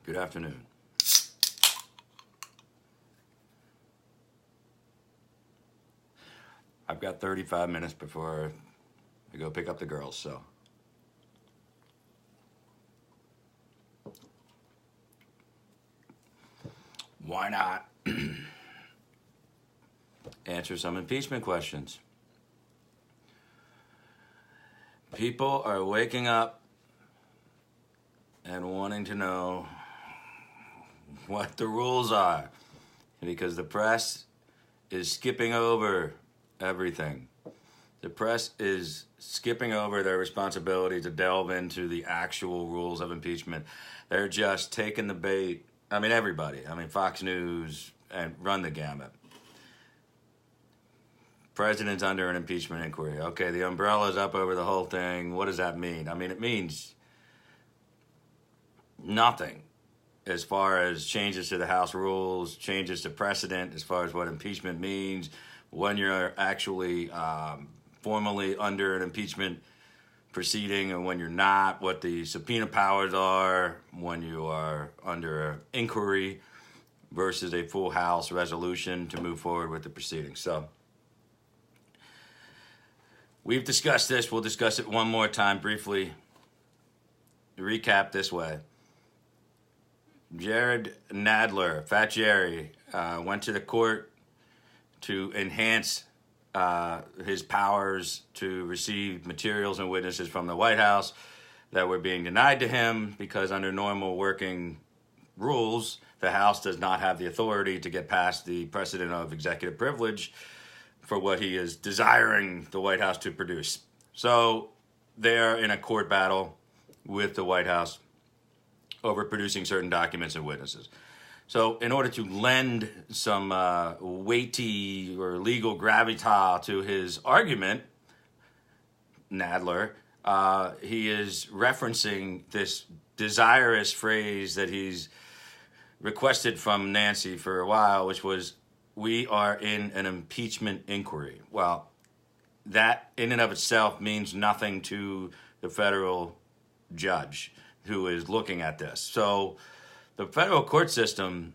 Good afternoon. I've got 35 minutes before I go pick up the girls, so. Why not answer some impeachment questions? People are waking up and wanting to know what the rules are because the press is skipping over everything. The press is skipping over their responsibility to delve into the actual rules of impeachment. They're just taking the bait. I mean, everybody. I mean, Fox News and run the gamut. President's under an impeachment inquiry. Okay, the umbrella's up over the whole thing. What does that mean? I mean, it means nothing as far as changes to the House rules, changes to precedent, as far as what impeachment means, when you're actually formally under an impeachment proceeding and when you're not, what the subpoena powers are, when you are under an inquiry versus a full House resolution to move forward with the proceedings. So we've discussed this. We'll discuss it one more time briefly. Recap this way. Jared Nadler, Fat Jerry, went to the court to enhance his powers to receive materials and witnesses from the White House that were being denied to him because under normal working rules, the House does not have the authority to get past the precedent of executive privilege for what he is desiring the White House to produce. So they're in a court battle with the White House over producing certain documents and witnesses. So in order to lend some weighty or legal gravitas to his argument, Nadler, he is referencing this desirous phrase that he's requested from Nancy for a while, which was, we are in an impeachment inquiry. Well, that in and of itself means nothing to the federal judge who is looking at this. So the federal court system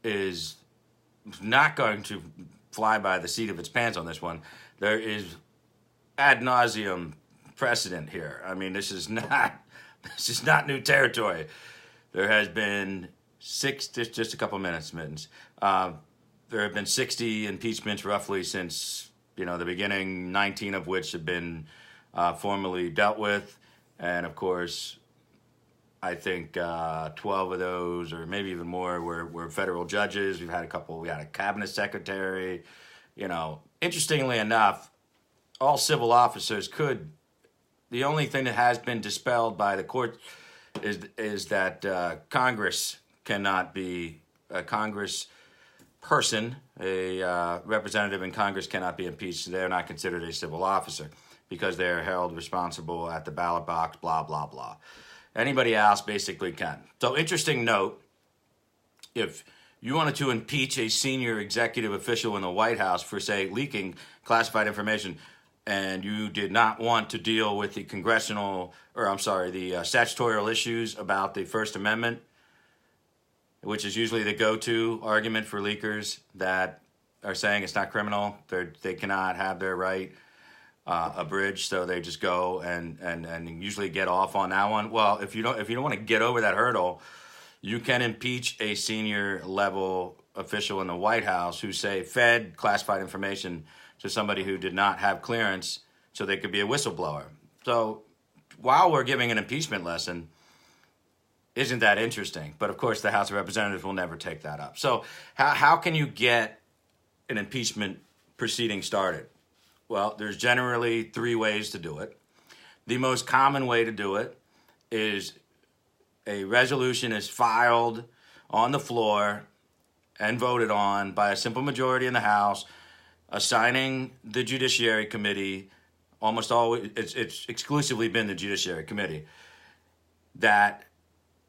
is not going to fly by the seat of its pants on this one. There is ad nauseum precedent here. I mean, this is not new territory. There has been just a couple minutes, Mittens. There have been 60 impeachments roughly since the beginning, 19 of which have been formally dealt with, and of course, I think 12 of those, or maybe even more, were federal judges. We've had a couple. We had a cabinet secretary. Interestingly enough, all civil officers could. The only thing that has been dispelled by the court is that Congress cannot be a Congress person, a representative in Congress cannot be impeached. They're not considered a civil officer because they're held responsible at the ballot box. Blah blah blah. Anybody else basically can. So interesting note, if you wanted to impeach a senior executive official in the White House for, say, leaking classified information, and you did not want to deal with the statutory issues about the First Amendment, which is usually the go-to argument for leakers that are saying it's not criminal, they cannot have their right abridged, so they just go and usually get off on that one. Well, if you don't want to get over that hurdle, you can impeach a senior level official in the White House who, say, fed classified information to somebody who did not have clearance, so they could be a whistleblower. So while we're giving an impeachment lesson, isn't that interesting? But of course, the House of Representatives will never take that up. So how can you get an impeachment proceeding started? Well, there's generally 3 ways to do it. The most common way to do it is a resolution is filed on the floor and voted on by a simple majority in the House, assigning the Judiciary Committee, almost always, it's exclusively been the Judiciary Committee, that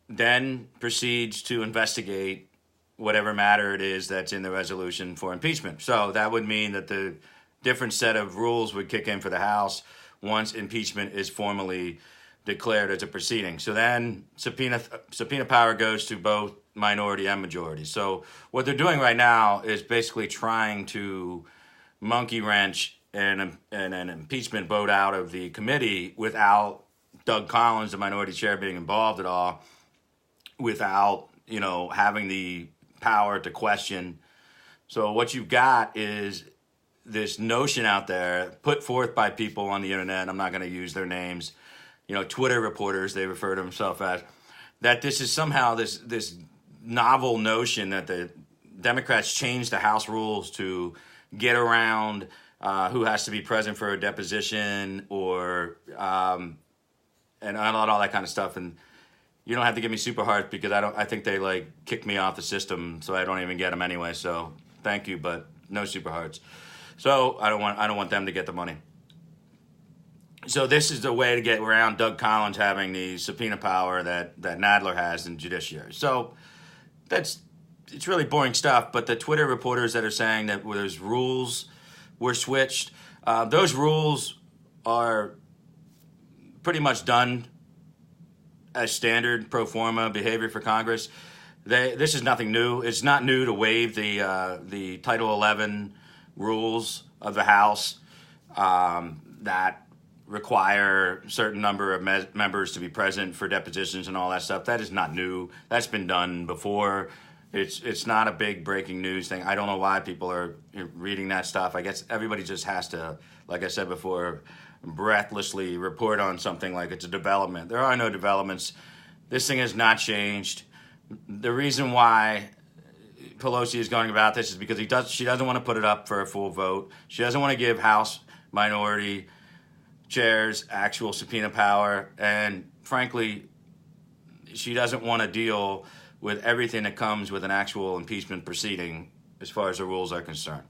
then proceeds to investigate whatever matter it is that's in the resolution for impeachment. So that would mean that the different set of rules would kick in for the House once impeachment is formally declared as a proceeding. So then subpoena power goes to both minority and majority. So what they're doing right now is basically trying to monkey wrench an impeachment vote out of the committee without Doug Collins, the minority chair, being involved at all, without, having the power to question. So what you've got is this notion out there put forth by people on the internet. I'm not going to use their names, Twitter reporters, they refer to themselves as, that this is somehow this novel notion that the Democrats changed the House rules to get around who has to be present for a deposition or and all that kind of stuff. And you don't have to give me super hearts because I think they kicked me off the system, so I don't even get them anyway. So thank you, but no super hearts. So I don't want them to get the money. So this is the way to get around Doug Collins having the subpoena power that Nadler has in judiciary. So it's really boring stuff. But the Twitter reporters that are saying that those rules were switched, those rules are pretty much done as standard pro forma behavior for Congress. This is nothing new. It's not new to waive the Title 11 rules of the House that require a certain number of members to be present for depositions and all that stuff. That is not new. That's been done before. It's not a big breaking news thing. I don't know why people are reading that stuff. I guess everybody just has to, like I said before, breathlessly report on something like it's a development. There are no developments. This thing has not changed. The reason why Pelosi is going about this is because she doesn't want to put it up for a full vote. She doesn't want to give House minority chairs actual subpoena power. And frankly, she doesn't want to deal with everything that comes with an actual impeachment proceeding as far as the rules are concerned.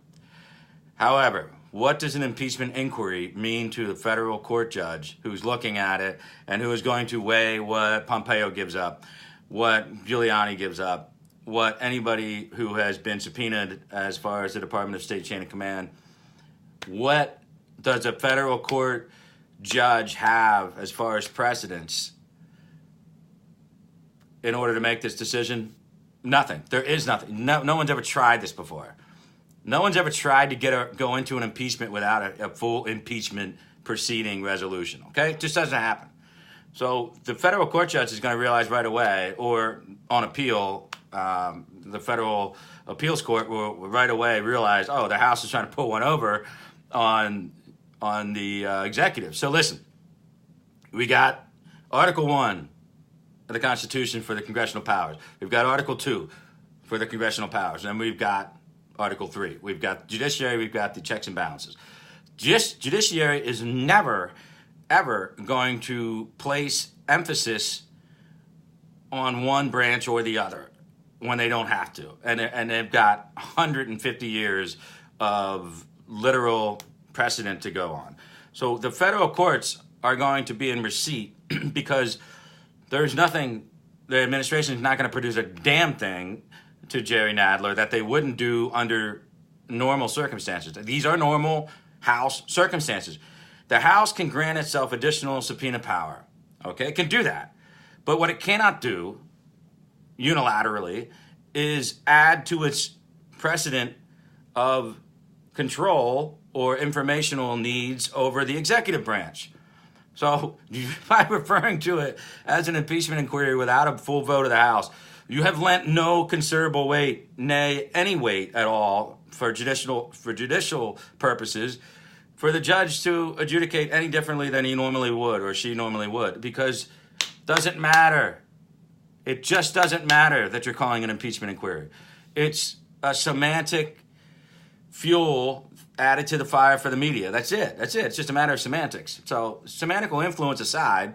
However, what does an impeachment inquiry mean to the federal court judge who's looking at it and who is going to weigh what Pompeo gives up, what Giuliani gives up, what anybody who has been subpoenaed as far as the Department of State chain of command? What does a federal court judge have as far as precedents in order to make this decision? Nothing. There is nothing. No one's ever tried this before. No one's ever tried to go into an impeachment without a full impeachment proceeding resolution, okay? It just doesn't happen. So the federal court judge is going to realize right away, or on appeal, the federal appeals court will right away realize, oh, the House is trying to pull one over on the executive. So listen, we got Article 1 of the Constitution for the congressional powers. We've got Article 2 for the congressional powers. And we've got Article 3. We've got judiciary. We've got the checks and balances. Judiciary is never, ever going to place emphasis on one branch or the other when they don't have to. And they've got 150 years of literal precedent to go on. So the federal courts are going to be in receipt because there's nothing, the administration is not going to produce a damn thing to Jerry Nadler that they wouldn't do under normal circumstances. These are normal House circumstances. The House can grant itself additional subpoena power. Okay, it can do that. But what it cannot do unilaterally is add to its precedent of control or informational needs over the executive branch. So by referring to it as an impeachment inquiry without a full vote of the House, you have lent no considerable weight, nay, any weight at all for judicial purposes for the judge to adjudicate any differently than he normally would or she normally would, because it doesn't matter. It just doesn't matter that you're calling an impeachment inquiry. It's a semantic fuel added to the fire for the media. That's it. It's just a matter of semantics. So semantical influence aside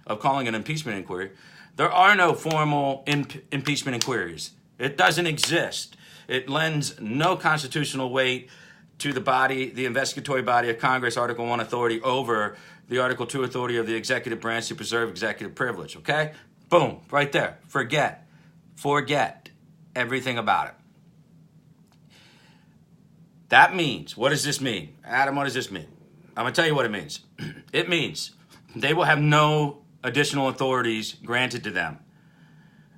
of calling an impeachment inquiry, there are no formal impeachment inquiries. It doesn't exist. It lends no constitutional weight to the investigatory body of Congress, Article 1 authority over the Article 2 authority of the executive branch to preserve executive privilege, okay? Boom, right there. Forget everything about it. That means, what does this mean? Adam, what does this mean? I'm going to tell you what it means. It means they will have no additional authorities granted to them.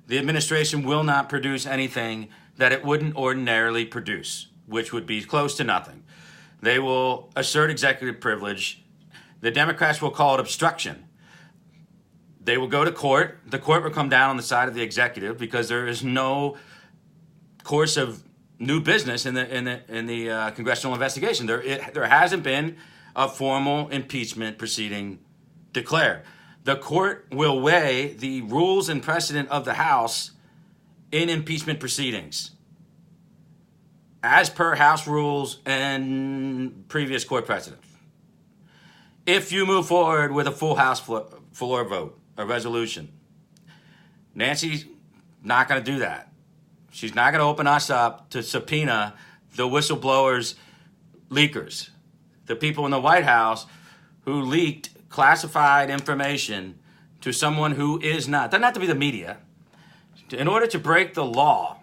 The administration will not produce anything that it wouldn't ordinarily produce, which would be close to nothing. They will assert executive privilege. The Democrats will call it obstruction. They will go to court. The court will come down on the side of the executive because there is no course of new business in the congressional investigation. There hasn't been a formal impeachment proceeding declared. The court will weigh the rules and precedent of the House in impeachment proceedings, as per House rules and previous court precedents. If you move forward with a full House floor vote, a resolution, Nancy's not going to do that. She's not going to open us up to subpoena the whistleblowers, leakers, the people in the White House who leaked classified information to someone who is not. Doesn't have to be the media. In order to break the law,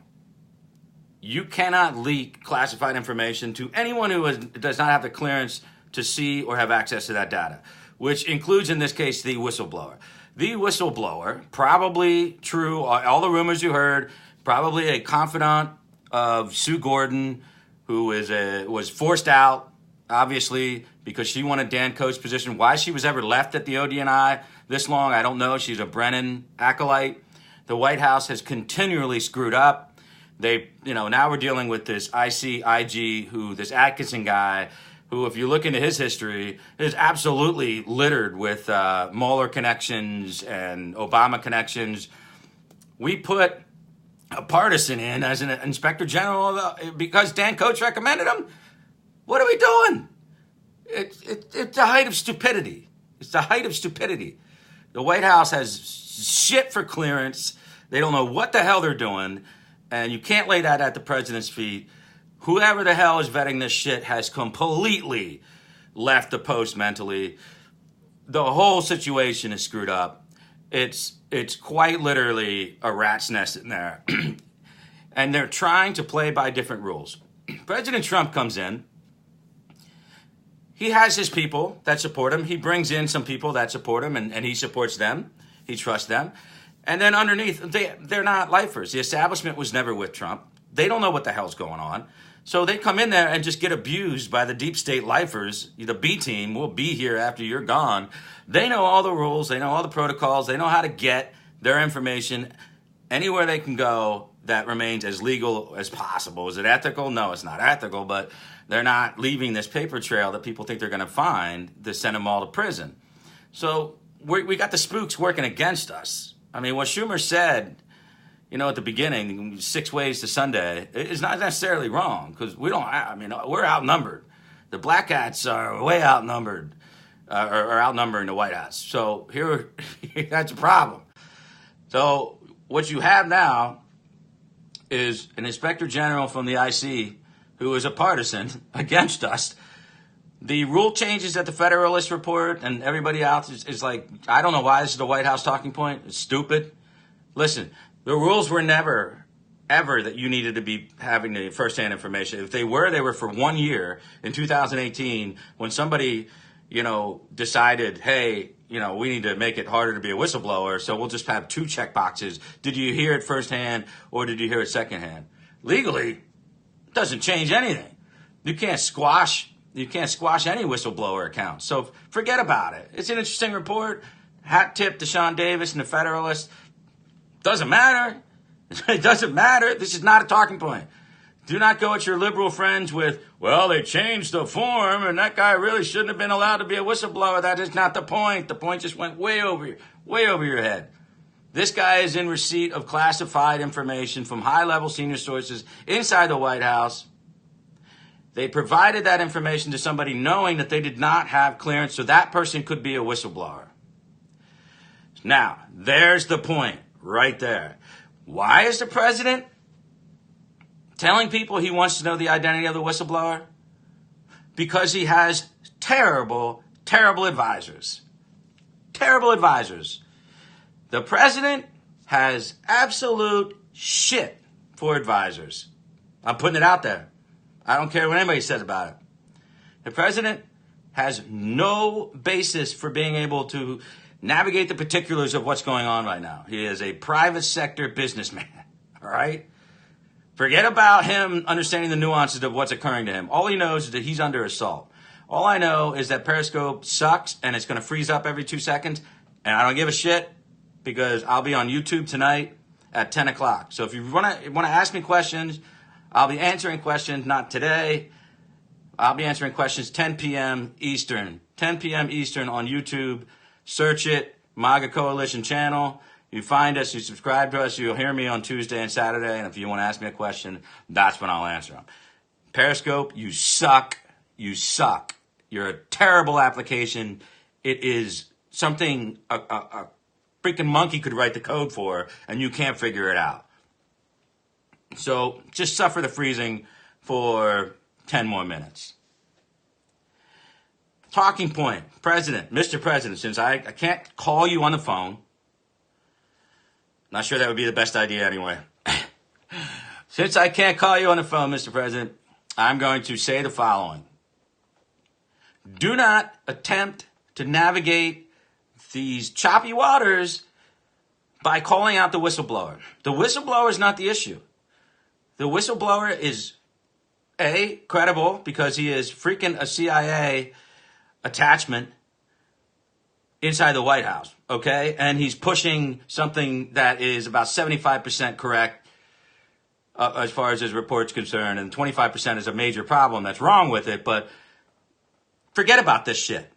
you cannot leak classified information to anyone who does not have the clearance to see or have access to that data, which includes, in this case, the whistleblower. The whistleblower, probably true, all the rumors you heard, probably a confidant of Sue Gordon, who was forced out, obviously, because she wanted Dan Coats' position. Why she was ever left at the ODNI this long, I don't know. She's a Brennan acolyte. The White House has continually screwed up. Now we're dealing with this IG, this Atkinson guy, who, if you look into his history, is absolutely littered with Mueller connections and Obama connections. We put a partisan in as an inspector general because Dan Coats recommended him. What are we doing? It's the height of stupidity. It's the height of stupidity. The White House has shit for clearance. They don't know what the hell they're doing, and you can't lay that at the president's feet. Whoever the hell is vetting this shit has completely left the post mentally. The whole situation is screwed up. It's quite literally a rat's nest in there. And they're trying to play by different rules. President Trump comes in. He has his people that support him. He brings in some people that support him, and he supports them. He trusts them. And then underneath, they're not lifers. The establishment was never with Trump. They don't know what the hell's going on. So they come in there and just get abused by the deep state lifers. The B team will be here after you're gone. They know all the rules. They know all the protocols. They know how to get their information anywhere they can go that remains as legal as possible. Is it ethical? No, it's not ethical, but they're not leaving this paper trail that people think they're going to find to send them all to prison. So we got the spooks working against us. I mean, what Schumer said, at the beginning, 6 ways to Sunday, is not necessarily wrong, because we're outnumbered. The black hats are way outnumbered, are outnumbering the White House. So that's a problem. So what you have now is an inspector general from the IC who is a partisan against us. The rule changes that the Federalist Report and everybody else is like, I don't know why this is the White House talking point. It's stupid. Listen, the rules were never, ever that you needed to be having the firsthand information. If they were for 1 year in 2018 when somebody, decided, hey, we need to make it harder to be a whistleblower, so we'll just have 2 check boxes. Did you hear it firsthand or did you hear it secondhand? Legally, it doesn't change anything. You can't squash any whistleblower account. So forget about it. It's an interesting report. Hat tip to Sean Davis and the Federalist. Doesn't matter. It doesn't matter. This is not a talking point. Do not go at your liberal friends with, well, they changed the form and that guy really shouldn't have been allowed to be a whistleblower. That is not the point. The point just went way over your head. This guy is in receipt of classified information from high-level senior sources inside the White House. They provided that information to somebody knowing that they did not have clearance, so that person could be a whistleblower. Now, there's the point right there. Why is the president telling people he wants to know the identity of the whistleblower? Because he has terrible, terrible advisors. Terrible advisors. The president has absolute shit for advisors. I'm putting it out there. I don't care what anybody says about it. The president has no basis for being able to navigate the particulars of what's going on right now. He is a private sector businessman, all right? Forget about him understanding the nuances of what's occurring to him. All he knows is that he's under assault. All I know is that Periscope sucks and it's going to freeze up every 2 seconds, and I don't give a shit because I'll be on YouTube tonight at 10 o'clock. So if you want to ask me questions, I'll be answering questions, not today. I'll be answering questions 10 p.m. Eastern. 10 p.m. Eastern on YouTube. Search it, MAGA Coalition channel. You find us, you subscribe to us, you'll hear me on Tuesday and Saturday, and if you want to ask me a question, that's when I'll answer them. Periscope, you suck. You suck. You're a terrible application. It is something a freaking monkey could write the code for, and you can't figure it out. So just suffer the freezing for 10 more minutes. Talking point, President, Mr. President, since I can't call you on the phone, not sure that would be the best idea anyway. Since I can't call you on the phone, Mr. President, I'm going to say the following. Do not attempt to navigate these choppy waters by calling out the whistleblower. The whistleblower is not the issue. The whistleblower is, A, credible because he is freaking a CIA attachment inside the White House, okay? And he's pushing something that is about 75% correct as far as his report's concerned, and 25% is a major problem that's wrong with it, but forget about this shit.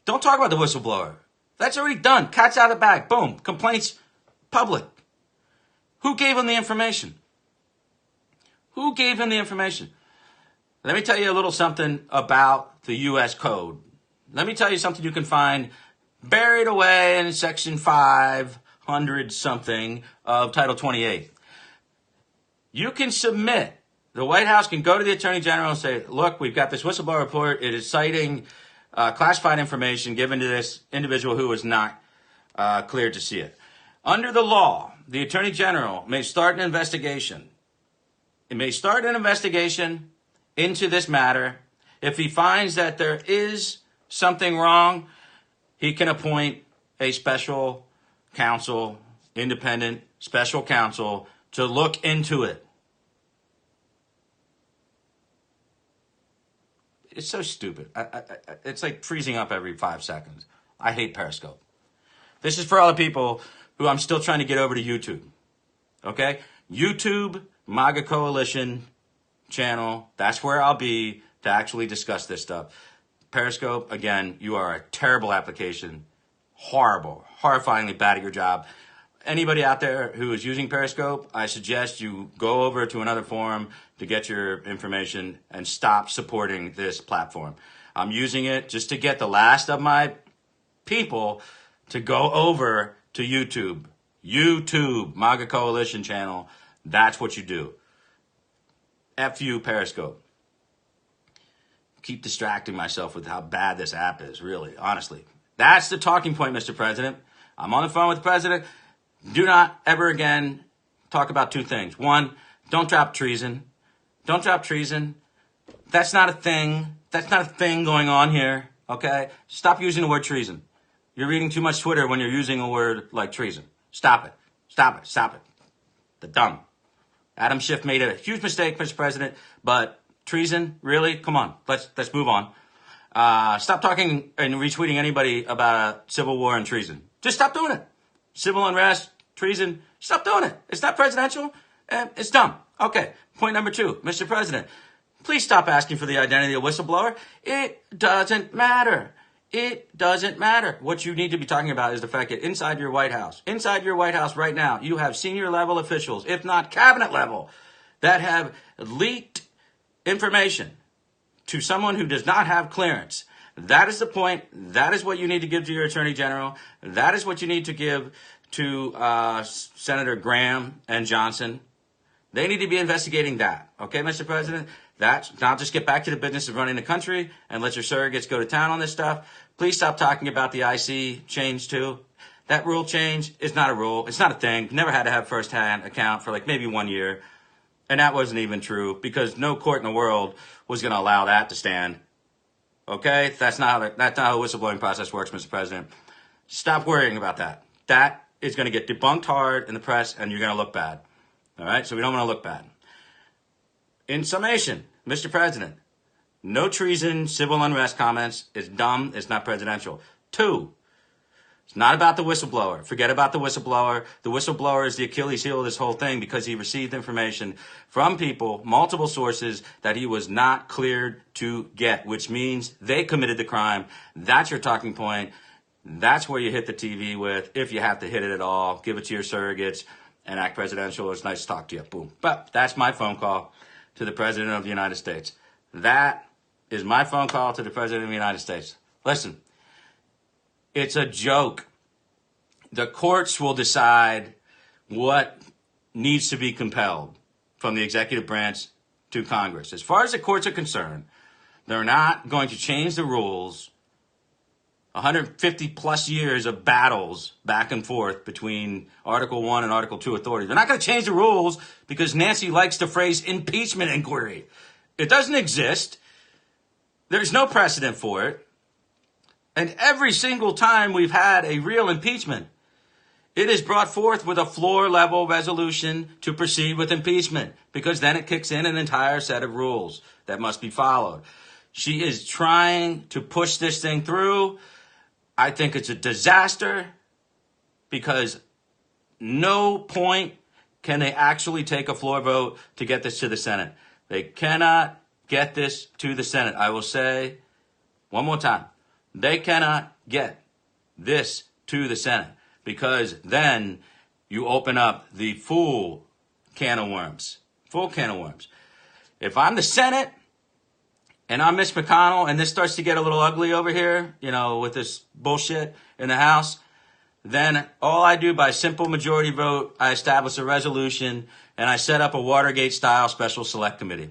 Don't talk about the whistleblower. That's already done. Cat's out of the bag. Boom. Complaints public. Who gave him the information? Who gave him the information? Let me tell you a little something about the U.S. Code. Let me tell you something you can find buried away in Section 500 something of Title 28. You can submit. The White House can go to the Attorney General and say, look, we've got this whistleblower report. It is citing classified information given to this individual who was not cleared to see it. Under the law, the Attorney General may start an investigation. It may start an investigation into this matter. If he finds that there is something wrong, he can appoint a special counsel, independent special counsel, to look into it. It's so stupid. It's like freezing up every 5 seconds. I hate Periscope. This is for all the people who I'm still trying to get over to YouTube. Okay? YouTube, MAGA Coalition channel. That's where I'll be to actually discuss this stuff. Periscope, again, you are a terrible application. Horrible. Horrifyingly bad at your job. Anybody out there who is using Periscope, I suggest you go over to another forum to get your information and stop supporting this platform. I'm using it just to get the last of my people to go over to YouTube. YouTube, MAGA Coalition channel. That's what you do. F you, Periscope. Keep distracting myself with how bad this app is, really, honestly. That's the talking point, Mr. President. I'm on the phone with the President. Do not ever again talk about two things. One, don't drop treason. Don't drop treason. That's not a thing. That's not a thing going on here, okay? Stop using the word treason. You're reading too much Twitter when you're using a word like treason. Stop it. Stop it. Stop it. The dumb. Adam Schiff made a huge mistake, Mr. President, but treason, really? Come on. Let's move on. Stop talking and retweeting anybody about a civil war and treason. Just stop doing it. Civil unrest, treason, stop doing it. It's not presidential, and it's dumb. Okay, point number 2, Mr. President, please stop asking for the identity of a whistleblower. It doesn't matter. It doesn't matter. What you need to be talking about is the fact that inside your White House right now, you have senior level officials, if not cabinet level, that have leaked information to someone who does not have clearance. That is the point. That is what you need to give to your Attorney General. That is what you need to give to Senator Graham and Johnson. They need to be investigating that. Okay, Mr. President? That's now just get back to the business of running the country and let your surrogates go to town on this stuff. Please stop talking about the IC change too. That rule change is not a rule. It's not a thing. Never had to have first-hand account for like maybe 1 year. And that wasn't even true because no court in the world was going to allow that to stand. Okay? That's not how the whistleblowing process works, Mr. President. Stop worrying about that. That is going to get debunked hard in the press, and you're going to look bad. All right? So we don't want to look bad. In summation, Mr. President, no treason, civil unrest comments is dumb. It's not presidential. 2, it's not about the whistleblower. Forget about the whistleblower. The whistleblower is the Achilles heel of this whole thing because he received information from people, multiple sources, that he was not cleared to get, which means they committed the crime. That's your talking point. That's where you hit the TV with, if you have to hit it at all. Give it to your surrogates and act presidential. It's nice to talk to you. Boom. But that's my phone call to the President of the United States. That is my phone call to the President of the United States. Listen, it's a joke. The courts will decide what needs to be compelled from the executive branch to Congress. As far as the courts are concerned, they're not going to change the rules. 150 plus years of battles back and forth between Article 1 and Article 2 authorities. They're not going to change the rules because Nancy likes the phrase impeachment inquiry. It doesn't exist. There's no precedent for it. And every single time we've had a real impeachment, it is brought forth with a floor level resolution to proceed with impeachment, because then it kicks in an entire set of rules that must be followed. She is trying to push this thing through. I think it's a disaster because no point can they actually take a floor vote to get this to the Senate. They cannot get this to the Senate. I will say one more time. They cannot get this to the Senate because then you open up the full can of worms. Full can of worms. If I'm the Senate and I'm Mitch McConnell and this starts to get a little ugly over here, with this bullshit in the House, then all I do by simple majority vote, I establish a resolution and I set up a Watergate-style special select committee.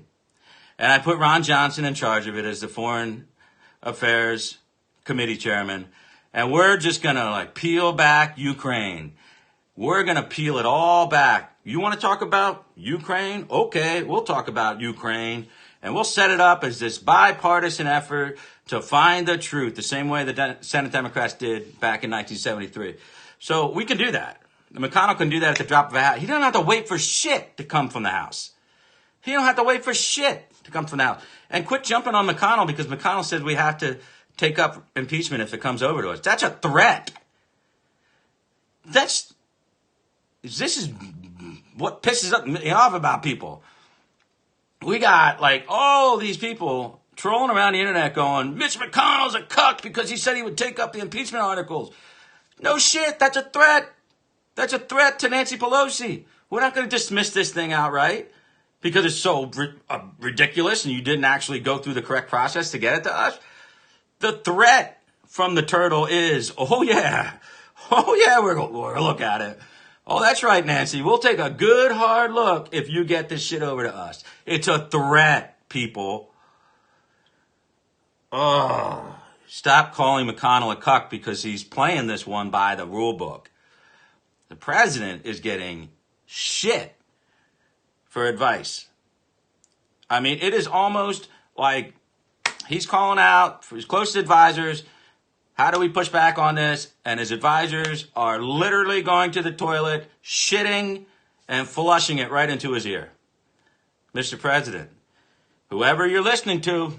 And I put Ron Johnson in charge of it as the Foreign Affairs Committee chairman. And we're just going to peel back Ukraine. We're going to peel it all back. You want to talk about Ukraine? Okay, we'll talk about Ukraine. And we'll set it up as this bipartisan effort to find the truth, the same way the Senate Democrats did back in 1973. So we can do that. McConnell can do that at the drop of a hat. He doesn't have to wait for shit to come from the House. He don't have to wait for shit to come from the House. And quit jumping on McConnell because McConnell said we have to take up impeachment if it comes over to us. That's a threat. This is what pisses me off about people. We got all these people trolling around the internet going, Mitch McConnell's a cuck because he said he would take up the impeachment articles. No shit, that's a threat. That's a threat to Nancy Pelosi. We're not going to dismiss this thing outright because it's so ridiculous and you didn't actually go through the correct process to get it to us. The threat from the turtle is, oh yeah, we're going to look at it. Oh, that's right, Nancy. We'll take a good hard look if you get this shit over to us. It's a threat, people. Oh, stop calling McConnell a cuck because he's playing this one by the rule book. The president is getting shit for advice. I mean, it is almost like he's calling out for his closest advisors, how do we push back on this? And his advisors are literally going to the toilet, shitting and flushing it right into his ear. Mr. President, whoever you're listening to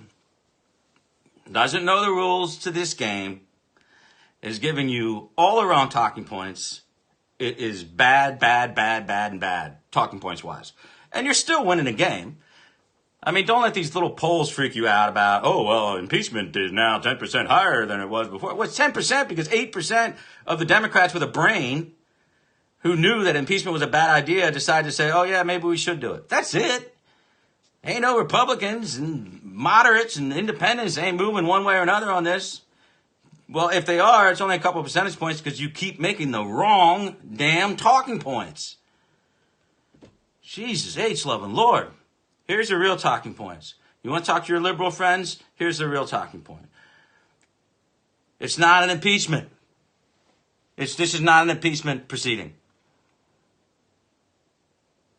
doesn't know the rules to this game, is giving you all the wrong talking points. It is bad, and bad, talking points wise. And you're still winning the game. I mean, don't let these little polls freak you out about, impeachment is now 10% higher than it was before. Well, it's 10% because 8% of the Democrats with a brain who knew that impeachment was a bad idea decided to say, oh, yeah, maybe we should do it. That's it. Ain't no Republicans and moderates and independents ain't moving one way or another on this. Well, if they are, it's only a couple of percentage points because you keep making the wrong damn talking points. Jesus H. loving Lord. Here's the real talking points. You want to talk to your liberal friends? Here's the real talking point. It's not an impeachment. This is not an impeachment proceeding.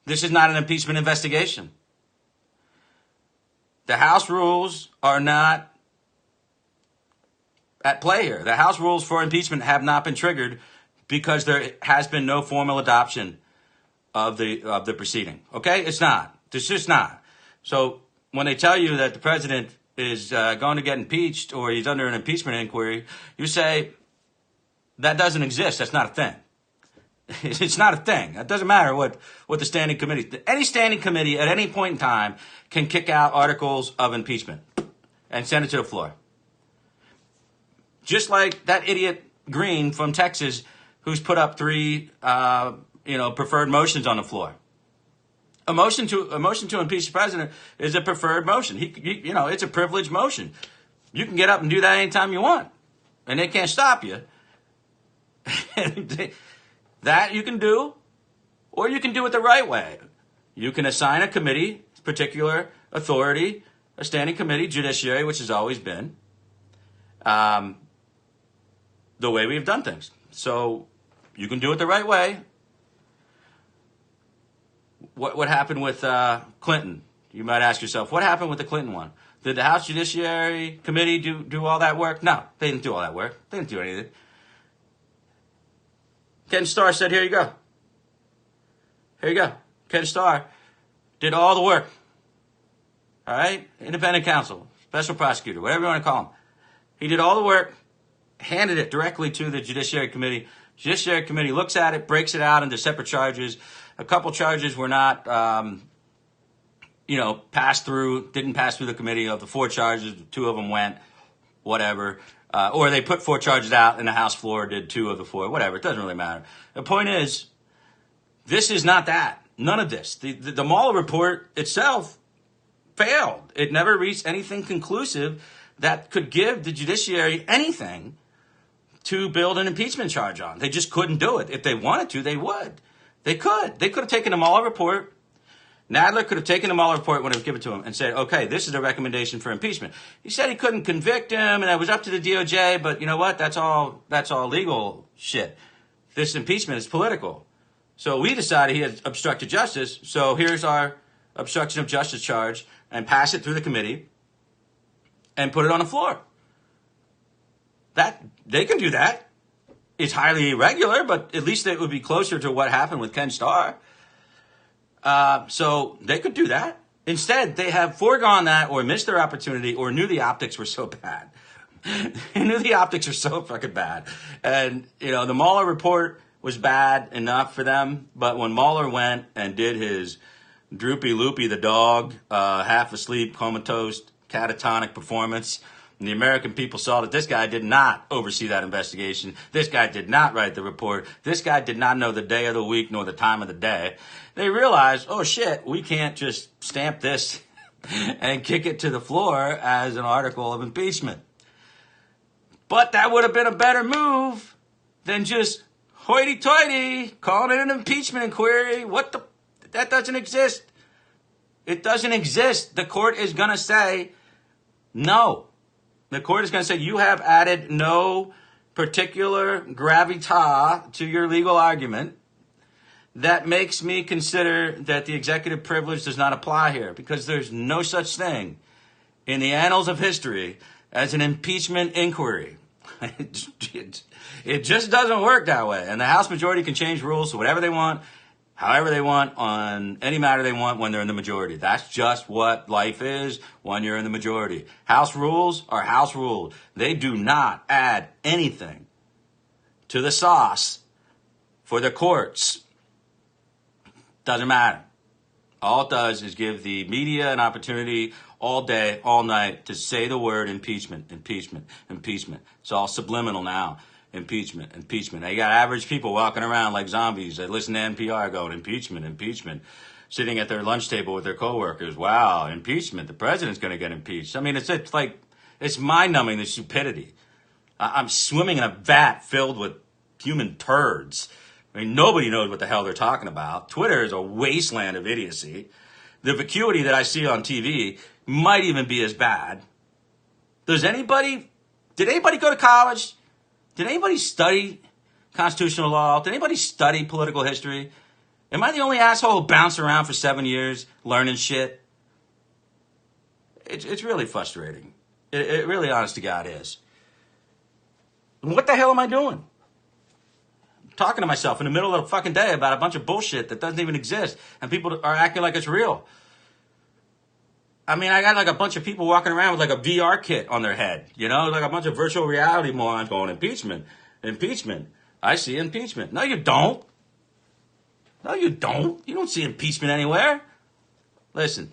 This is not an impeachment investigation. The House rules are not at play here. The House rules for impeachment have not been triggered because there has been no formal adoption of the proceeding. Okay, it's not. It's just not. So when they tell you that the president is going to get impeached or he's under an impeachment inquiry, you say that doesn't exist. That's not a thing. It's not a thing. It doesn't matter what the standing committee. Any standing committee at any point in time can kick out articles of impeachment and send it to the floor. Just like that idiot Green from Texas who's put up 3 preferred motions on the floor. A motion to impeach the president is a preferred motion. It's a privileged motion. You can get up and do that anytime you want, and they can't stop you. That you can do, or you can do it the right way. You can assign a committee, particular authority, a standing committee, judiciary, which has always been the way we've done things. So you can do it the right way. What happened with Clinton? You might ask yourself, what happened with the Clinton one? Did the House Judiciary Committee do all that work? No, they didn't do all that work. They didn't do anything. Ken Starr said, here you go. Here you go. Ken Starr did all the work. All right? Independent counsel, special prosecutor, whatever you want to call him. He did all the work, handed it directly to the Judiciary Committee. Judiciary Committee looks at it, breaks it out into separate charges. A couple charges were not, didn't pass through the committee. Of the 4 charges, 2 of them went, whatever. Or they put 4 charges out and the House floor did 2 of the 4, whatever. It doesn't really matter. The point is, this is not that. None of this. The Mueller report itself failed. It never reached anything conclusive that could give the judiciary anything to build an impeachment charge on. They just couldn't do it. If they wanted to, they would. They could. They could have taken the Mueller report. Nadler could have taken the Mueller report when it was given to him and said, okay, this is a recommendation for impeachment. He said he couldn't convict him and it was up to the DOJ, but you know what? That's all legal shit. This impeachment is political. So we decided he had obstructed justice. So here's our obstruction of justice charge and pass it through the committee and put it on the floor. That they can do that. It's highly irregular, but at least it would be closer to what happened with Ken Starr. So they could do that. Instead, they have foregone that or missed their opportunity or knew the optics were so bad. They knew the optics were so fucking bad. And, the Mueller report was bad enough for them. But when Mueller went and did his Droopy Loopy the dog, half asleep, comatose, catatonic performance, and the American people saw that this guy did not oversee that investigation. This guy did not write the report. This guy did not know the day of the week nor the time of the day. They realized, oh shit, we can't just stamp this and kick it to the floor as an article of impeachment. But that would have been a better move than just hoity-toity calling it an impeachment inquiry. That doesn't exist. It doesn't exist. The court is going to say no. The court is going to say you have added no particular gravitas to your legal argument that makes me consider that the executive privilege does not apply here, because there's no such thing in the annals of history as an impeachment inquiry. It just doesn't work that way. And the House majority can change rules to whatever they want, however they want, on any matter they want when they're in the majority. That's just what life is when you're in the majority. House rules are House rules. They do not add anything to the sauce for the courts. Doesn't matter. All it does is give the media an opportunity all day, all night to say the word impeachment, impeachment, impeachment. It's all subliminal now. Impeachment, impeachment. Now you got average people walking around like zombies that listen to NPR going, impeachment, impeachment, sitting at their lunch table with their coworkers. Wow, impeachment. The president's going to get impeached. I mean, it's mind-numbing, the stupidity. I'm swimming in a vat filled with human turds. I mean, nobody knows what the hell they're talking about. Twitter is a wasteland of idiocy. The vacuity that I see on TV might even be as bad. Did anybody go to college? Did anybody study constitutional law? Did anybody study political history? Am I the only asshole who bounced around for 7 years learning shit? It's really frustrating. It really, honest to God, is. What the hell am I doing? Talking to myself in the middle of the fucking day about a bunch of bullshit that doesn't even exist, and people are acting like it's real. I mean, I got like a bunch of people walking around with like a VR kit on their head, you know, like a bunch of virtual reality morons going, impeachment, impeachment. I see impeachment. No, you don't. No, you don't. You don't see impeachment anywhere. Listen,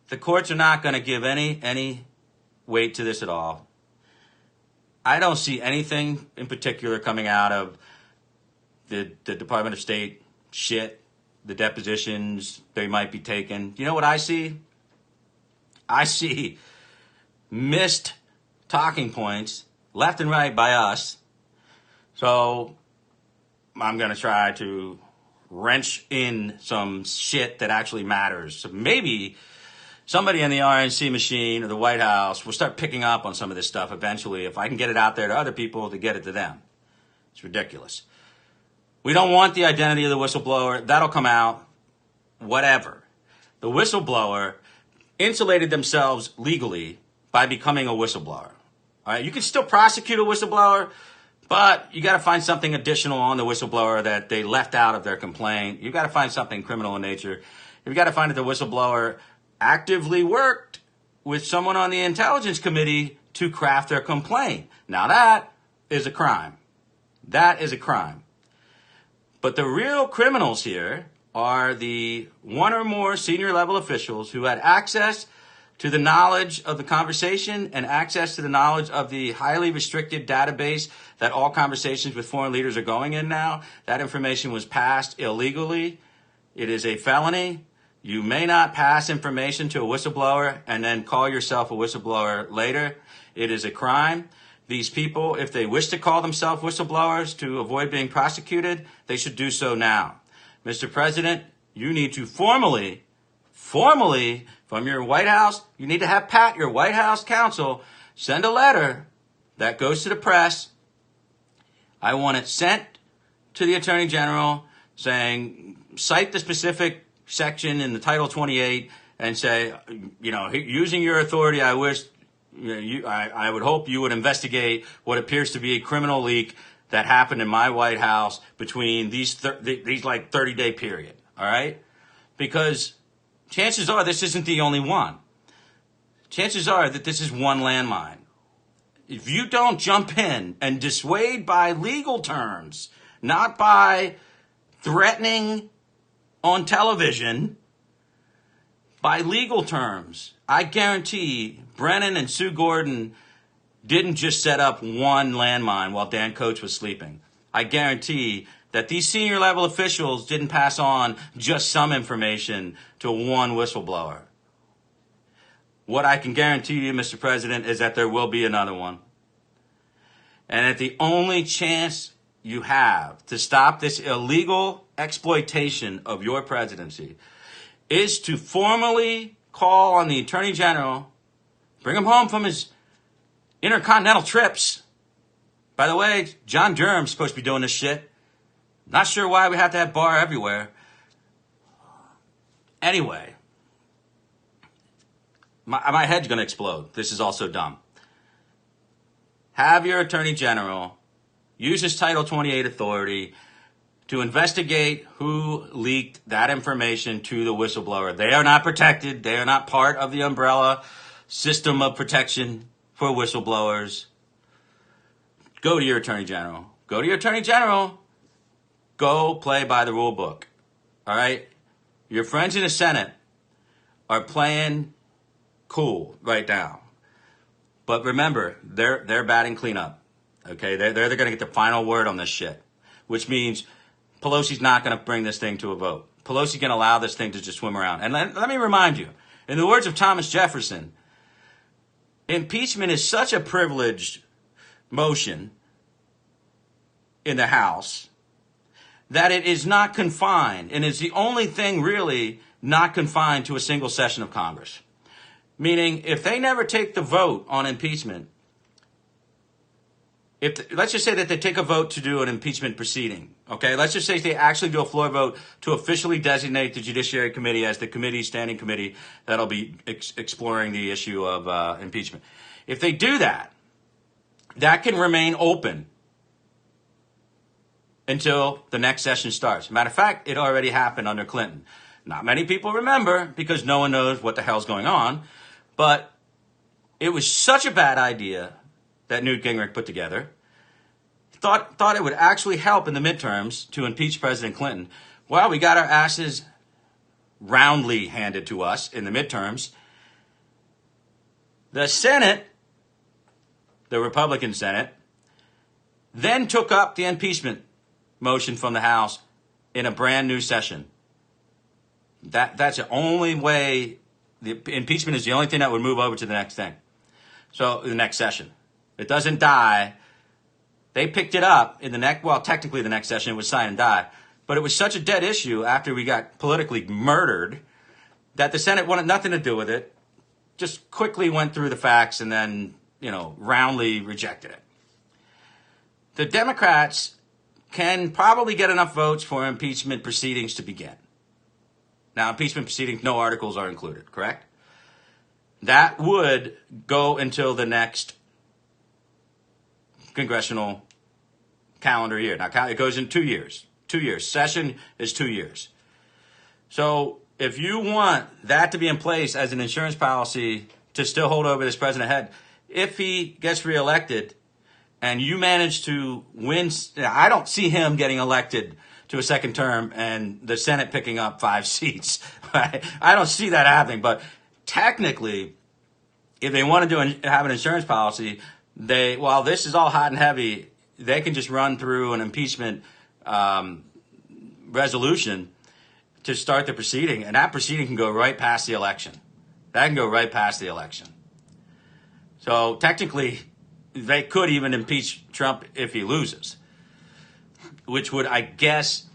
the courts are not going to give any weight to this at all. I don't see anything in particular coming out of the Department of State shit, the depositions they might be taking. You know what I see? I see missed talking points left and right by us. So I'm going to try to wrench in some shit that actually matters. So maybe somebody in the RNC machine or the White House will start picking up on some of this stuff eventually if I can get it out there to other people to get it to them. It's ridiculous. We don't want the identity of the whistleblower. That'll come out. Whatever. The whistleblower insulated themselves legally by becoming a whistleblower. All right, you can still prosecute a whistleblower, but you got to find something additional on the whistleblower that they left out of their complaint. You got to find something criminal in nature. You got to find that the whistleblower actively worked with someone on the intelligence committee to craft their complaint. Now that is a crime. That is a crime. But the real criminals here are the one or more senior level officials who had access to the knowledge of the conversation and access to the knowledge of the highly restricted database that all conversations with foreign leaders are going in now. That information was passed illegally. It is a felony. You may not pass information to a whistleblower and then call yourself a whistleblower later. It is a crime. These people, if they wish to call themselves whistleblowers to avoid being prosecuted, they should do so now. Mr. President, you need to formally, from your White House, you need to have Pat, your White House counsel, send a letter that goes to the press. I want it sent to the Attorney General saying, cite the specific section in the Title 28 and say, you know, using your authority, I wish, I would hope you would investigate what appears to be a criminal leak that happened in my White House between these like 30-day period. All right, because chances are this isn't the only one. Chances are that this is one landmine. If you don't jump in and dissuade by legal terms, not by threatening on television, by legal terms, I guarantee Brennan and Sue Gordon didn't just set up one landmine while Dan Coats was sleeping. I guarantee that these senior level officials didn't pass on just some information to one whistleblower. What I can guarantee you, Mr. President, is that there will be another one. And that the only chance you have to stop this illegal exploitation of your presidency is to formally call on the Attorney General, bring him home from his intercontinental trips. By the way, John Durham's supposed to be doing this shit. Not sure why we have to have Barr everywhere. Anyway, my head's going to explode. This is also dumb. Have your Attorney General use his Title 28 authority to investigate who leaked that information to the whistleblower. They are not protected. They are not part of the umbrella system of protection for whistleblowers. Go to your Attorney General. Go to your Attorney General. Go play by the rule book. All right? Your friends in the Senate are playing cool right now. But remember, they're batting cleanup. Okay? They're going to get the final word on this shit. Which means Pelosi's not going to bring this thing to a vote. Pelosi's going to allow this thing to just swim around. And let me remind you, in the words of Thomas Jefferson, impeachment is such a privileged motion in the House that it is not confined, and is the only thing really not confined to a single session of Congress. Meaning, if they never take the vote on impeachment, let's just say that they take a vote to do an impeachment proceeding, okay? Let's just say they actually do a floor vote to officially designate the Judiciary Committee as the standing committee that'll be exploring the issue of impeachment. If they do that, that can remain open until the next session starts. Matter of fact, it already happened under Clinton. Not many people remember because no one knows what the hell's going on, but it was such a bad idea that Newt Gingrich put together. Thought it would actually help in the midterms to impeach President Clinton. Well, we got our asses roundly handed to us in the midterms. The Senate, the Republican Senate, then took up the impeachment motion from the House in a brand new session. That's the only way. The impeachment is the only thing that would move over to the next thing. So the next session. It doesn't die. They picked it up in the next, well, technically the next session it was sign and die. But it was such a dead issue after we got politically murdered that the Senate wanted nothing to do with it. Just quickly went through the facts and then, roundly rejected it. The Democrats can probably get enough votes for impeachment proceedings to begin. Now, impeachment proceedings, no articles are included, correct? That would go until the next congressional calendar year. Now, it goes in 2 years. 2 years. Session is 2 years. So if you want that to be in place as an insurance policy to still hold over this president head, if he gets reelected and you manage to win, I don't see him getting elected to a second term and the Senate picking up 5 seats. Right? I don't see that happening. But technically, if they want to have an insurance policy, while this is all hot and heavy, they can just run through an impeachment resolution to start the proceeding, and that proceeding can go right past the election. That can go right past the election. So technically, they could even impeach Trump if he loses, which would, I guess,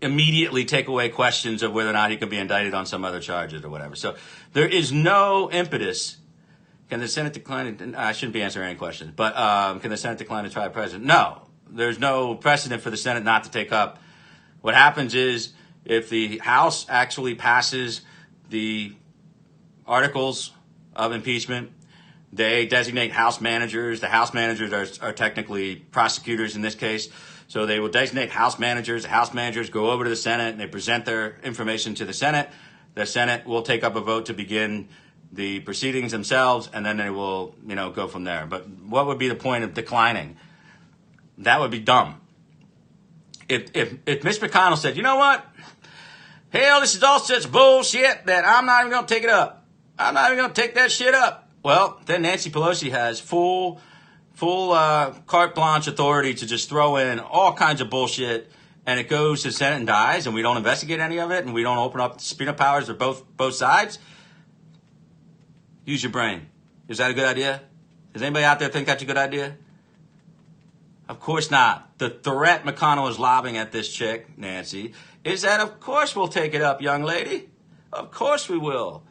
immediately take away questions of whether or not he could be indicted on some other charges or whatever. So there is no impetus. Can the Senate decline? I shouldn't be answering any questions, but can the Senate decline to try a president? No. There's no precedent for the Senate not to take up. What happens is if the House actually passes the articles of impeachment, they designate House managers. The House managers are technically prosecutors in this case. So they will designate House managers. The House managers go over to the Senate and they present their information to the Senate. The Senate will take up a vote to begin the proceedings themselves, and then they will, go from there. But what would be the point of declining? That would be dumb. If Mitch McConnell said, you know what? Hell, this is all such bullshit that I'm not even going to take it up. I'm not even going to take that shit up. Well, then Nancy Pelosi has full carte blanche authority to just throw in all kinds of bullshit, and it goes to the Senate and dies, and we don't investigate any of it, and we don't open up subpoena powers for both sides. Use your brain. Is that a good idea? Does anybody out there think that's a good idea? Of course not. The threat McConnell is lobbing at this chick, Nancy, is that of course we'll take it up, young lady. Of course we will.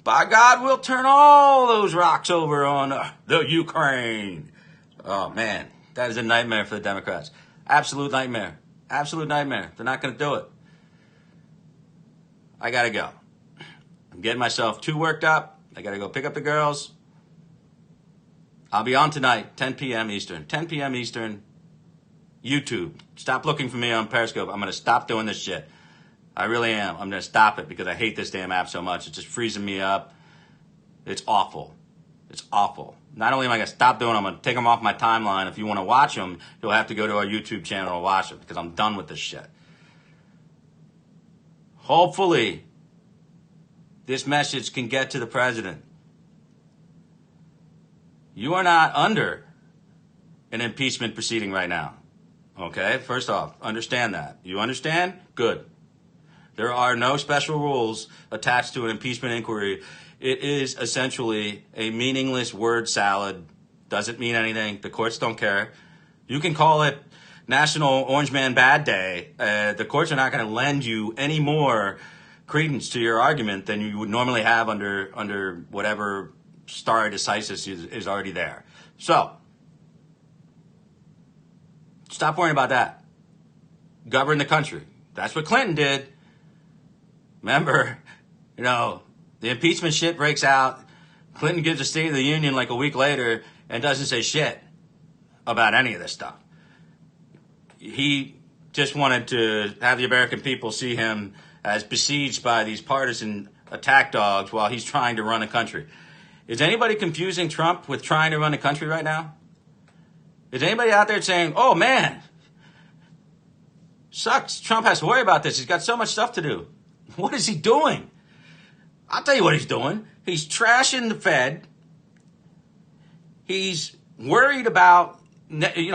By God, we'll turn all those rocks over on the Ukraine. Oh, man, that is a nightmare for the Democrats. Absolute nightmare. Absolute nightmare. They're not going to do it. I got to go. I'm getting myself too worked up. I got to go pick up the girls. I'll be on tonight, 10 p.m. Eastern. 10 p.m. Eastern, YouTube. Stop looking for me on Periscope. I'm going to stop doing this shit. I really am. I'm going to stop it because I hate this damn app so much. It's just freezing me up. It's awful. It's awful. Not only am I going to stop doing them, I'm going to take them off my timeline. If you want to watch them, you'll have to go to our YouTube channel and watch them because I'm done with this shit. Hopefully, this message can get to the president. You are not under an impeachment proceeding right now. Okay? First off, understand that. You understand? Good. There are no special rules attached to an impeachment inquiry. It is essentially a meaningless word salad. Doesn't mean anything. The courts don't care. You can call it National Orange Man Bad Day. The courts are not going to lend you any more credence to your argument than you would normally have under whatever stare decisis is already there. So, stop worrying about that. Govern the country. That's what Clinton did. Remember, the impeachment shit breaks out. Clinton gives a State of the Union like a week later, and doesn't say shit about any of this stuff. He just wanted to have the American people see him as besieged by these partisan attack dogs while he's trying to run a country. Is anybody confusing Trump with trying to run a country right now? Is anybody out there saying, oh man, sucks, Trump has to worry about this, he's got so much stuff to do? What is he doing? I'll tell you what he's doing. He's trashing the Fed. He's worried about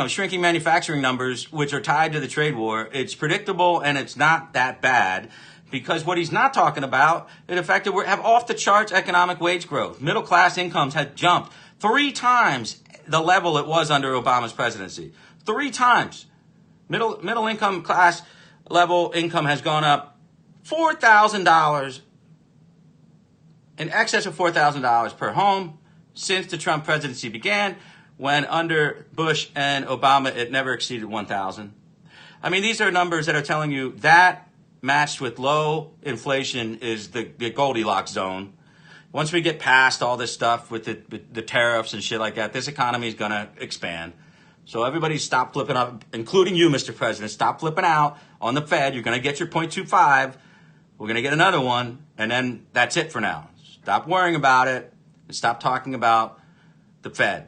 shrinking manufacturing numbers, which are tied to the trade war. It's predictable and it's not that bad, because what he's not talking about is the fact that we have off the charts economic wage growth. Middle class incomes had jumped 3 times the level it was under Obama's presidency. 3 times. Middle income class level income has gone up $4,000, in excess of $4,000 per home since the Trump presidency began, when under Bush and Obama it never exceeded 1,000. I mean, these are numbers that are telling you that matched with low inflation is the Goldilocks zone. Once we get past all this stuff with the tariffs and shit like that, this economy is going to expand. So everybody stop flipping up, including you, Mr. President. Stop flipping out on the Fed. You're going to get your 0.25. We're going to get another one, and then that's it for now. Stop worrying about it, and stop talking about the Fed.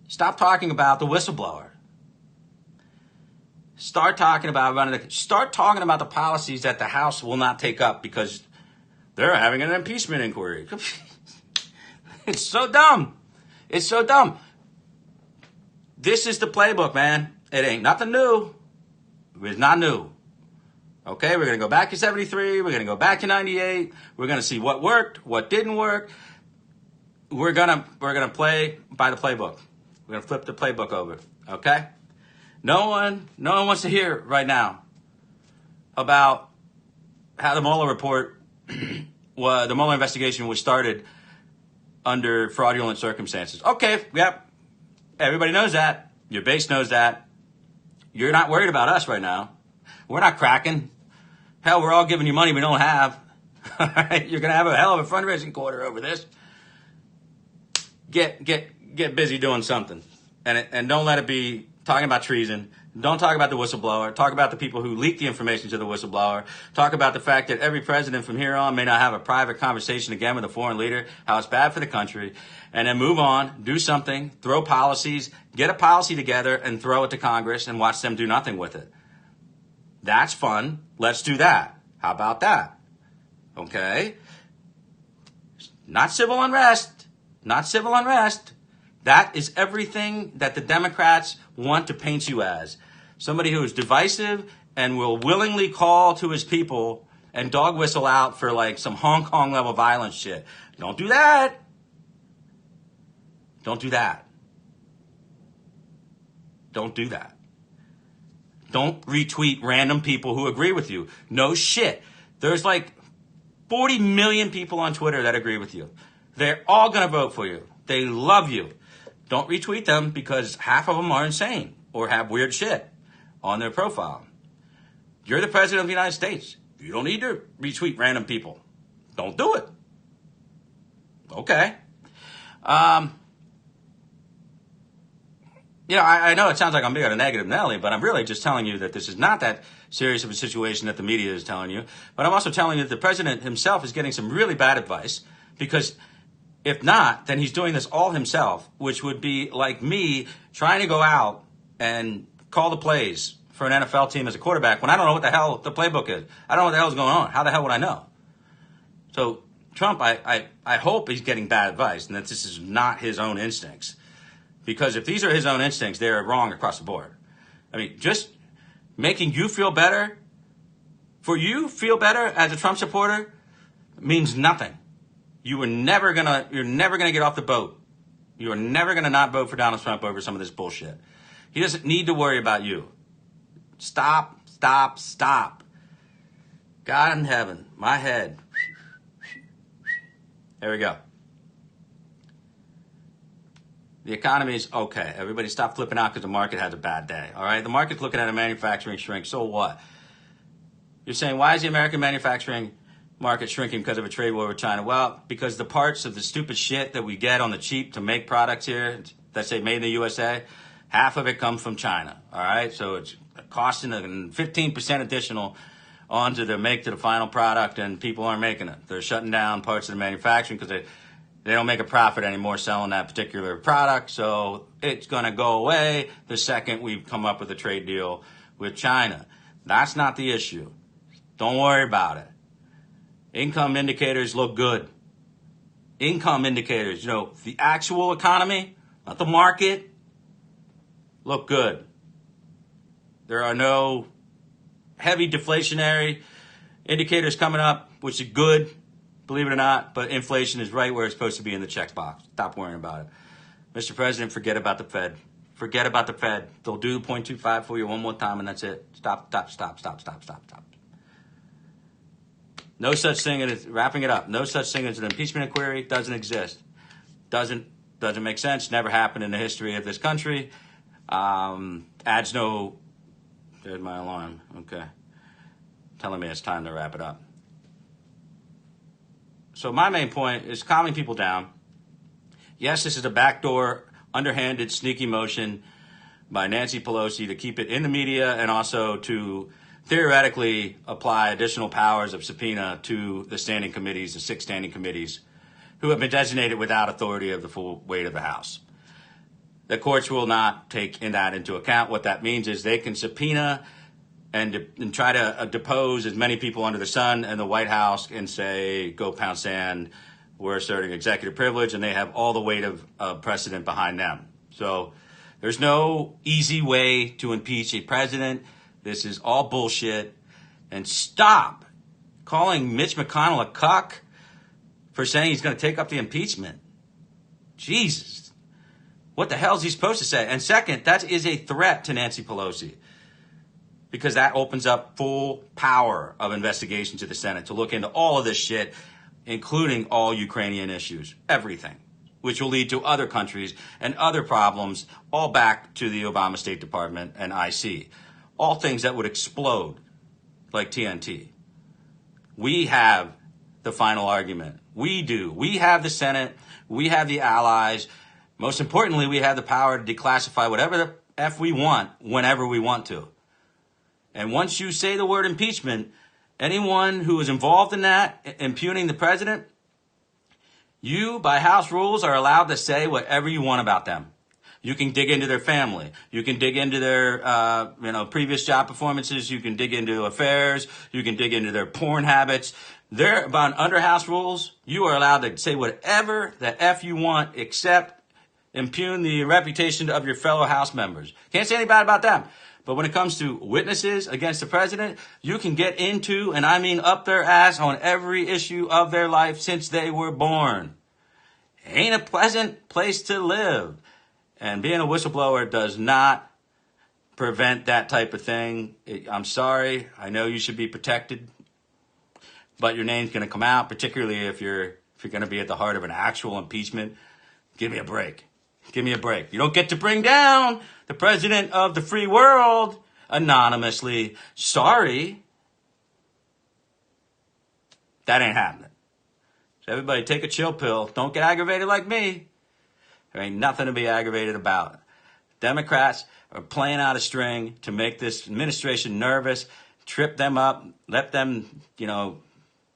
Stop talking about the whistleblower. Start talking about the policies that the House will not take up because they're having an impeachment inquiry. It's so dumb. It's so dumb. This is the playbook, man. It ain't nothing new. It's not new. Okay, we're going to go back to 73. We're going to go back to 98. We're going to see what worked, what didn't work. We're going to play by the playbook. We're going to flip the playbook over. Okay? No one wants to hear right now about how the Mueller report, the Mueller investigation was started under fraudulent circumstances. Okay, yep. Everybody knows that. Your base knows that. You're not worried about us right now. We're not cracking. Hell, we're all giving you money we don't have. All right? You're going to have a hell of a fundraising quarter over this. Get busy doing something. And don't let it be talking about treason. Don't talk about the whistleblower. Talk about the people who leaked the information to the whistleblower. Talk about the fact that every president from here on may not have a private conversation again with a foreign leader, how it's bad for the country, and then move on, do something, throw policies, get a policy together and throw it to Congress and watch them do nothing with it. That's fun. Let's do that. How about that? Okay? Not civil unrest. Not civil unrest. That is everything that the Democrats want to paint you as. Somebody who is divisive and will willingly call to his people and dog whistle out for like some Hong Kong level violence shit. Don't do that. Don't do that. Don't do that. Don't retweet random people who agree with you. No shit. There's like 40 million people on Twitter that agree with you. They're all going to vote for you. They love you. Don't retweet them because half of them are insane or have weird shit on their profile. You're the president of the United States. You don't need to retweet random people. Don't do it. Okay. I know it sounds like I'm being a negative Nelly, but I'm really just telling you that this is not that serious of a situation that the media is telling you. But I'm also telling you that the president himself is getting some really bad advice, because if not, then he's doing this all himself, which would be like me trying to go out and call the plays for an NFL team as a quarterback when I don't know what the hell the playbook is. I don't know what the hell is going on. How the hell would I know? So Trump, I hope he's getting bad advice and that this is not his own instincts. Because if these are his own instincts, they're wrong across the board. I mean, just making you feel better, for you feel better as a Trump supporter, means nothing. You're never gonna get off the boat. You are never gonna not vote for Donald Trump over some of this bullshit. He doesn't need to worry about you. Stop. God in heaven, my head. There we go. The economy is okay. Everybody stop flipping out because the market has a bad day. All right? The market's looking at a manufacturing shrink. So what? You're saying, why is the American manufacturing market shrinking because of a trade war with China? Well, because the parts of the stupid shit that we get on the cheap to make products here that say made in the USA, half of it comes from China. All right, so it's costing 15% additional onto the make to the final product, and people aren't making it. They're shutting down parts of the manufacturing because they don't make a profit anymore selling that particular product. So it's going to go away the second we come up with a trade deal with China. That's not the issue. Don't worry about it. Income indicators look good. Income indicators, the actual economy, not the market, look good. There are no heavy deflationary indicators coming up, which is good, believe it or not, but inflation is right where it's supposed to be in the checkbox. Stop worrying about it. Mr. President, forget about the Fed. Forget about the Fed. They'll do 0.25 for you one more time, and that's it. Stop. No such thing as, wrapping it up, no such thing as an impeachment inquiry. Doesn't exist. Doesn't make sense. Never happened in the history of this country. Adds no... There's my alarm. Okay. Telling me it's time to wrap it up. So my main point is calming people down. Yes, this is a backdoor, underhanded, sneaky motion by Nancy Pelosi to keep it in the media and also to theoretically apply additional powers of subpoena to the standing committees, the 6 standing committees, who have been designated without authority of the full weight of the House. The courts will not take that into account. What that means is they can subpoena and try to depose as many people under the sun, and the White House can say, go pound sand, we're asserting executive privilege, and they have all the weight of precedent behind them. So there's no easy way to impeach a president. This is all bullshit. And stop calling Mitch McConnell a cuck for saying he's going to take up the impeachment. Jesus. What the hell is he supposed to say? And second, that is a threat to Nancy Pelosi, because that opens up full power of investigation to the Senate to look into all of this shit, including all Ukrainian issues, everything, which will lead to other countries and other problems, all back to the Obama State Department and IC. All things that would explode like TNT. We have the final argument. We do. We have the Senate. We have the allies. Most importantly, we have the power to declassify whatever the F we want whenever we want to. And once you say the word impeachment, anyone who is involved in that, impugning the president, you, by House rules, are allowed to say whatever you want about them. You can dig into their family. You can dig into their, previous job performances. You can dig into affairs. You can dig into their porn habits. Under House rules, you are allowed to say whatever the F you want, except impugn the reputation of your fellow House members. Can't say anything bad about them. But when it comes to witnesses against the president, you can get into, and I mean up their ass on every issue of their life since they were born. Ain't a pleasant place to live. And being a whistleblower does not prevent that type of thing. I'm sorry. I know you should be protected, but your name's going to come out, particularly if you're going to be at the heart of an actual impeachment. Give me a break. Give me a break. You don't get to bring down the president of the free world anonymously. Sorry. That ain't happening. So everybody take a chill pill. Don't get aggravated like me. There ain't nothing to be aggravated about. Democrats are playing out a string to make this administration nervous, trip them up, let them,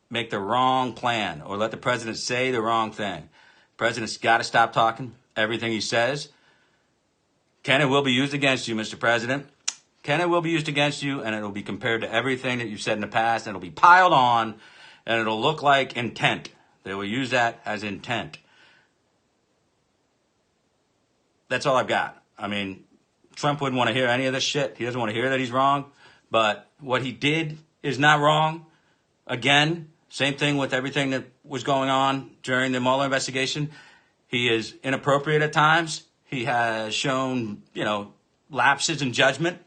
make the wrong plan, or let the president say the wrong thing. The president's got to stop talking. Everything he says can and will be used against you, Mr. President. Can and will be used against you, and it'll be compared to everything that you've said in the past, and it'll be piled on, and it'll look like intent. They will use that as intent. That's all I've got. I mean, Trump wouldn't want to hear any of this shit. He doesn't want to hear that he's wrong. But what he did is not wrong. Again, same thing with everything that was going on during the Mueller investigation. He is inappropriate at times. He has shown, lapses in judgment.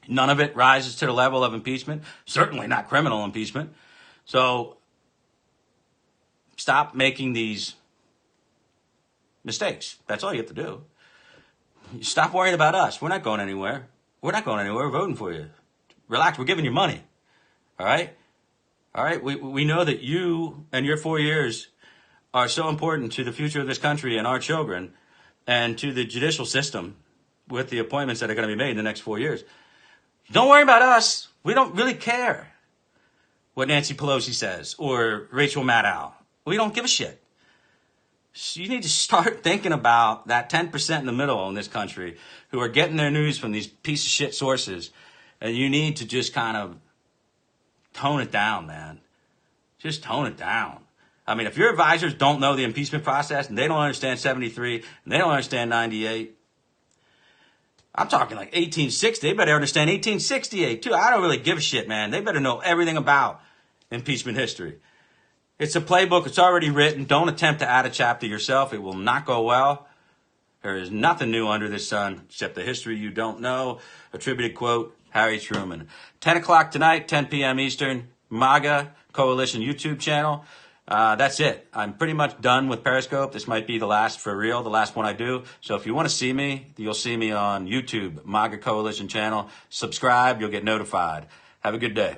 None of it rises to the level of impeachment. Certainly not criminal impeachment. So stop making these mistakes. That's all you have to do. Stop worrying about us. We're not going anywhere. We're not going anywhere. We're voting for you. Relax. We're giving you money. All right? All right, we know that you and your 4 years are so important to the future of this country and our children and to the judicial system with the appointments that are going to be made in the next 4 years. Don't worry about us. We don't really care what Nancy Pelosi says or Rachel Maddow. We don't give a shit. So you need to start thinking about that 10% in the middle in this country who are getting their news from these piece of shit sources. And you need to just kind of tone it down, man. Just tone it down. I mean, if your advisors don't know the impeachment process and they don't understand 73 and they don't understand 98, I'm talking like 1860. They better understand 1868 too. I don't really give a shit, man. They better know everything about impeachment history. It's a playbook. It's already written. Don't attempt to add a chapter yourself. It will not go well. There is nothing new under the sun except the history you don't know. Attributed quote, Harry Truman. 10 o'clock tonight, 10 p.m. Eastern, MAGA Coalition YouTube channel. That's it. I'm pretty much done with Periscope. This might be the last for real, the last one I do. So if you want to see me, you'll see me on YouTube, MAGA Coalition channel. Subscribe, you'll get notified. Have a good day.